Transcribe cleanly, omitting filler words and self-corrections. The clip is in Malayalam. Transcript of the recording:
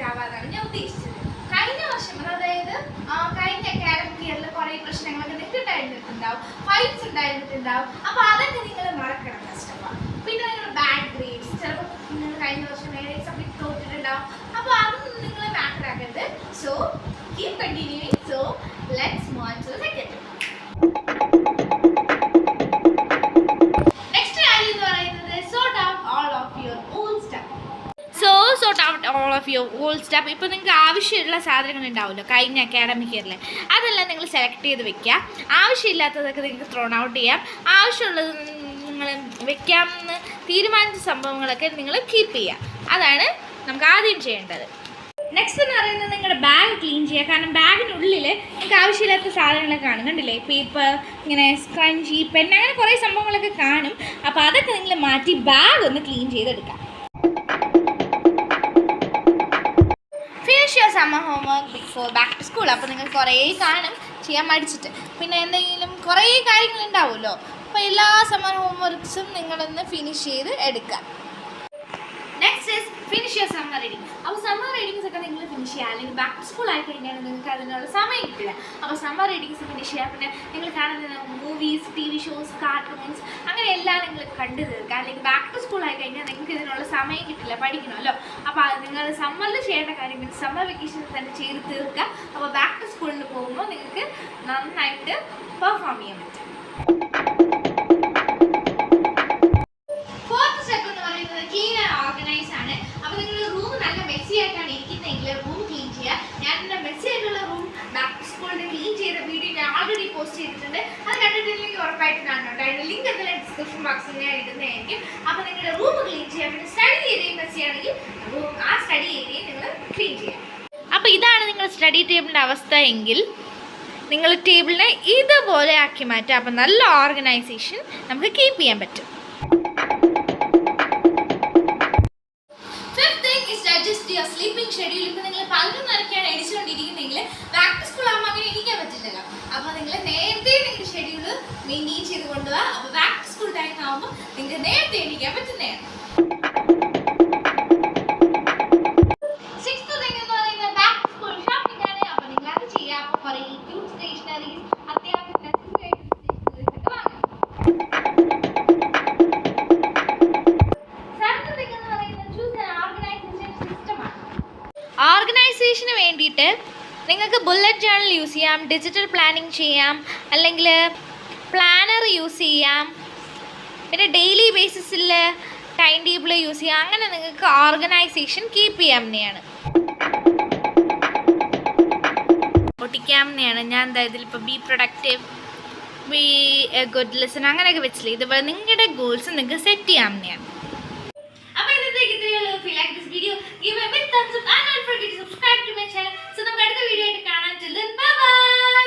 ആവാതാണ് ഞാൻ ഉദ്ദേശിച്ചത്. കഴിഞ്ഞ വർഷം അതായത് കഴിഞ്ഞ അക്കാഡമിക് ഇയറിൽ കുറേ പ്രശ്നങ്ങളൊക്കെ നിങ്ങൾക്ക് ഉണ്ടായിരുന്നിട്ടുണ്ടാവും, ഫൈറ്റ്സ് ഉണ്ടായിരുന്നിട്ടുണ്ടാവും. അപ്പോൾ അതൊക്കെ നിങ്ങൾ മറക്കണം ഫസ്റ്റ് ഓഫ് ഓൾ. പിന്നെ നിങ്ങൾ ബാഡ് ഗ്രേഡ്സ്, ചിലപ്പോൾ നിങ്ങൾ കഴിഞ്ഞ വർഷം വേറെ സബ്ജക്ട് തോറ്റിട്ടുണ്ടാവും. അപ്പോൾ അതൊന്നും നിങ്ങൾ മാറ്റർ ആക്കരുത്. So keep continuing. So let's move on to the second. Next കാര്യം എന്ന് പറയുന്നത് sort out all of your old stuff. Sort out all of your old stuff. ഇപ്പോൾ നിങ്ങൾക്ക് ആവശ്യമുള്ള സാധനങ്ങൾ ഉണ്ടാവുമല്ലോ കഴിഞ്ഞ അക്കാഡമിക് ഇയറിൽ, അതെല്ലാം നിങ്ങൾ സെലക്ട് ചെയ്ത് വെക്കുക. ആവശ്യമില്ലാത്തതൊക്കെ നിങ്ങൾക്ക് ത്രോൺ ഔട്ട് ചെയ്യാം. ആവശ്യമുള്ളത് നിങ്ങൾ വെക്കാമെന്ന് തീരുമാനിച്ച സംഭവങ്ങളൊക്കെ നിങ്ങൾ കീപ്പ് ചെയ്യുക. അതാണ് നമുക്ക് ആദ്യം ചെയ്യേണ്ടത്. നെക്സ്റ്റ് എന്ന് പറയുന്നത് നിങ്ങളുടെ ബാഗ് ക്ലീൻ ചെയ്യുക. കാരണം ബാഗിനുള്ളിൽ നിങ്ങൾക്ക് ആവശ്യമില്ലാത്ത സാധനങ്ങളൊക്കെ കാണും, കണ്ടില്ലേ? പേപ്പർ, ഇങ്ങനെ സ്ക്രഞ്ചി, പെൻ, അങ്ങനെ കുറേ സംഭവങ്ങളൊക്കെ കാണും. അപ്പോൾ അതൊക്കെ നിങ്ങൾ മാറ്റി ബാഗ് ഒന്ന് ക്ലീൻ ചെയ്തെടുക്കാം. Finish your summer homework before back to school. അപ്പോൾ നിങ്ങൾ കുറേ കാണും ചെയ്യാൻ മടിച്ചിട്ട്, പിന്നെ എന്തെങ്കിലും കുറേ കാര്യങ്ങളുണ്ടാവുമല്ലോ. അപ്പോൾ എല്ലാ സമ്മർ ഹോംവർക്ക്സും നിങ്ങളൊന്ന് ഫിനിഷ് ചെയ്ത് എടുക്കുക. Next is finish your summer reading. അപ്പോൾ സമ്മർ റീഡിങ്സ് ഒക്കെ നിങ്ങൾ ഫിനിഷ് ചെയ്യുക. അല്ലെങ്കിൽ ബാക്ക് ടു സ്കൂൾ ആയി കഴിഞ്ഞാൽ നിങ്ങൾക്ക് അതിനുള്ള സമയം കിട്ടില്ല. അപ്പോൾ സമ്മർ റീഡിങ്സ് ഫിനിഷ് ചെയ്യുക. പിന്നെ നിങ്ങൾ കാണുന്ന movies, T V shows, cartoons, അങ്ങനെ എല്ലാം നിങ്ങൾ കണ്ടു തീർക്കുക. അല്ലെങ്കിൽ ബാക്ക് ടു സ്കൂൾ ആയി കഴിഞ്ഞാൽ നിങ്ങൾക്ക് ഇതിനുള്ള സമയം കിട്ടില്ല, പഠിക്കണമല്ലോ. അപ്പോൾ നിങ്ങൾ സമ്മറിൽ ചെയ്യേണ്ട കാര്യങ്ങൾ സമ്മർ വെക്കേഷനിൽ തന്നെ ചെയ്ത് തീർക്കുക. അപ്പോൾ ബാക്ക് ടു സ്കൂളിൽ പോകുമ്പോൾ നിങ്ങൾക്ക് നന്നായിട്ട് പെർഫോം ചെയ്യാൻ പറ്റും. ഫോർത്ത് സ്റ്റെപ്പ് എന്ന് പറയുന്നത് ക്ലീൻ ആൻഡ് ഓർഗനൈസ് ആണ്. അപ്പോൾ നിങ്ങൾ റൂം നല്ല മെസ്സി ആയിട്ടാണ് ഇരിക്കുന്നതെങ്കിൽ റൂം ക്ലീൻ ചെയ്യുക. ഞാൻ എൻ്റെ മെസ്സി ആയിട്ടുള്ള റൂം ബാക്ക് ടു സ്കൂളിൽ ക്ലീൻ ചെയ്ത വീഡിയോ ഞാൻ ഓൾറെഡി പോസ്റ്റ് ചെയ്തിട്ടുണ്ട്. അത് കണ്ടിട്ടില്ലെങ്കിൽ ഉറപ്പായിട്ട് കാണണം. അതിൻ്റെ ലിങ്ക് എന്തായാലും ഡിസ്ക്രിപ്ഷൻ ബോക്സിൽ ഞാൻ ഇടുന്നതായിരിക്കും. അപ്പോൾ നിങ്ങളുടെ റൂം ക്ലീൻ ചെയ്യുക. പിന്നെ സ്റ്റഡി ഏരിയയും മെസ്സി ആണെങ്കിൽ ആ സ്റ്റഡി ഏരിയയും നിങ്ങൾ ക്ലീൻ ചെയ്യുക. അപ്പോൾ ഇതാണ് നിങ്ങളുടെ സ്റ്റഡി ടേബിളിൻ്റെ അവസ്ഥ എങ്കിൽ നിങ്ങൾ ടേബിളിനെ ഇതുപോലെ ആക്കി മാറ്റുക. അപ്പോൾ നല്ല ഓർഗനൈസേഷൻ നമുക്ക് കീപ്പ് ചെയ്യാൻ പറ്റും. Sleeping schedule. ഇപ്പോൾ നിങ്ങൾ 11:30 എടിച്ചുകൊണ്ടിരിക്കുന്നെങ്കിൽ ബാക്ക് ടു സ്കൂൾ ആകുമ്പോൾ അങ്ങനെ എണീക്കാൻ പറ്റില്ലല്ലോ. അപ്പോൾ നിങ്ങൾ നേരത്തെ നിങ്ങളുടെ ഷെഡ്യൂൾ മെയിൻറ്റെയിൻ ചെയ്ത് കൊണ്ടുപോകുക. അപ്പോൾ ബാക്ക് ടു സ്കൂൾ ടൈം ആകുമ്പോൾ നിങ്ങൾക്ക് നേരത്തെ എണീക്കാൻ പറ്റുന്നതാണ്. സിക്സ്ത് തിങ് എന്ന് പറയുന്നത് ബാക്ക് ടു സ്കൂൾ ഷോപ്പിംഗ് ആണ്. അപ്പോൾ നിങ്ങൾ അത് ചെയ്യുക. അപ്പോൾ കുറേ ക്യൂട്ട് സ്റ്റേഷനറീസ്, അത്യാവശ്യം നെസസറി ആയിട്ടുള്ള സ്റ്റേഷനറീസ് ഒക്കെ വാങ്ങാം. സെവൻത് തിങ് എന്ന് പറയുന്നത് ചൂസ് ആൻ ഓർഗനൈസേഷൻ സിസ്റ്റം ആണ്. ഓർഗനൈസേഷന് വേണ്ടിയിട്ട് നിങ്ങൾക്ക് ബുള്ളറ്റ് ജേർണൽ യൂസ് ചെയ്യാം, ഡിജിറ്റൽ പ്ലാനിങ് ചെയ്യാം, അല്ലെങ്കിൽ പ്ലാനർ യൂസ് ചെയ്യാം, പിന്നെ ഡെയിലി ബേസിസിൽ ടൈം ടേബിൾ യൂസ് ചെയ്യാം. അങ്ങനെ നിങ്ങൾക്ക് ഓർഗനൈസേഷൻ കീപ്പ് ചെയ്യാവുന്നതാണ്, ഒട്ടിക്കാവുന്നതാണ്. ഞാൻ എന്തായാലും ഇപ്പോൾ B productive, B A good listen അങ്ങനെയൊക്കെ വെച്ചില്ലേ. ഇതുപോലെ നിങ്ങളുടെ ഗോൾസ് നിങ്ങൾക്ക് സെറ്റ് ചെയ്യാവുന്നതാണ്. അപ്പോൾ ഇന്നത്തേക്ക് ഇത്രയേ ഉള്ളൂ. If you like this video, give a big thumbs up and don't forget to subscribe to my channel. So നമുക്ക് അടുത്ത വീഡിയോ ആയിട്ട് കാണാം. Till then, bye bye.